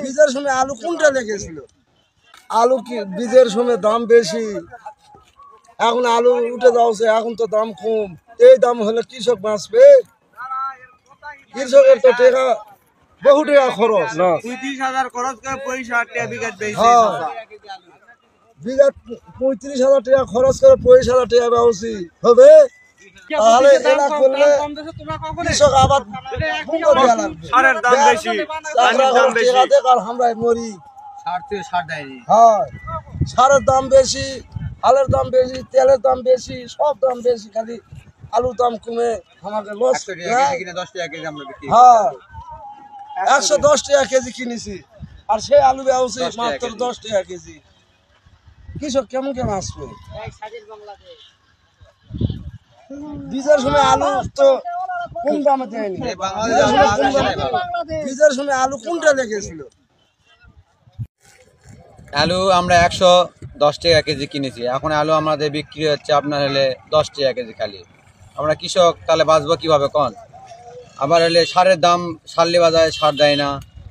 বীজের সময় আলু কোনটা লেগেছিল? আলু কি বীজের সময় দাম বেশি, এখন আলু উঠে যাচ্ছে, এখন তো দাম কম। এই দাম হলে কৃষক বাঁচবে? কৃষকের তো টাকা বহু টাকা খরচ। ৩৫,০০০ খরচ করে ৩৫,০০০ বিঘা বিঘা ৩৫,০০০ টাকা খরচ করে ৩৫,০০০ টাকা ব্যবসি হবে? তাহলে এটা করলে কৃষক আবার সারের দাম বেশি, আমরা মরি। সারের দাম বেশি, হালের দাম বেশি, তেলের দাম বেশি, সব দাম বেশি, খালি আলুর দাম কমে আমাকে লস। ১১০ টাকা কেজি কিনেছি, আর সেই আলু ব্যবসি মাত্র 10 টাকা কেজি। কৃষক কেমন আসবে? বীজের সময় আলু তো কম দামে দেয়নি। বীজের সময় আলু কোনটা লেগেছিল? আলু আমরা ১১০ টাকা কেজি কিনেছি, এখন আলু আমাদের বিক্রি হচ্ছে আপনার হলে 10 টাকা কেজি খালি। আমরা কৃষক তাহলে বাঁচবো কীভাবে কন? আবার হলে সারের দাম, সারলি বাজারে সার দেয় না,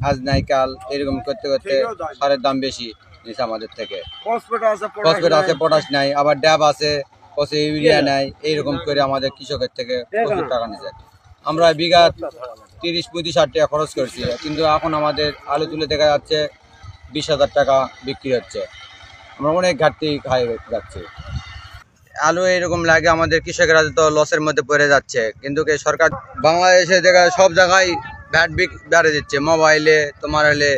আজ নাই কাল, এরকম করতে করতে সারের দাম বেশি নিচ্ছে আমাদের থেকে। ফসফেট আছে, পটাশ নাই, আবার ড্যাব আছে, পচে ইউরিয়া নাই, এইরকম করে আমাদের কৃষকের থেকে প্রচুর টাকা নিচ্ছে। আমরা বিঘা ৩০-৩৫,০০০ টাকা খরচ করছি, কিন্তু এখন আমাদের আলু তুলে দেখা যাচ্ছে ২০,০০০ টাকা বিক্রি হচ্ছে। আমরা অনেক ঘাটতি খাই যাচ্ছি। আলু এরকম লাগে আমাদের কৃষকেরা তো লসের মধ্যে পড়ে যাচ্ছে, কিন্তু সরকার বাংলাদেশে দেখা সব জায়গায় ভ্যাট বেড়ে দিচ্ছে, মোবাইলে তোমার হলে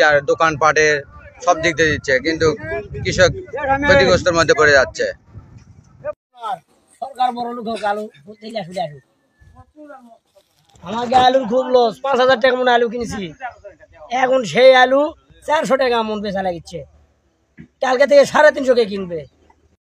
আর দোকানপাটের সব দিক দিয়ে দিচ্ছে, কিন্তু কৃষক ক্ষতিগ্রস্তের মধ্যে পড়ে যাচ্ছে। সরকার বড় লোক হোক, আলু আমাকে আলুর খুব লস। ৫,০০০ টাকা মনে আলু কিনেছি, এখন সেই আলু ৪০০ টাকা মন বেচা লাগিচ্ছে। কালকে থেকে ৩৫০ কিনবে।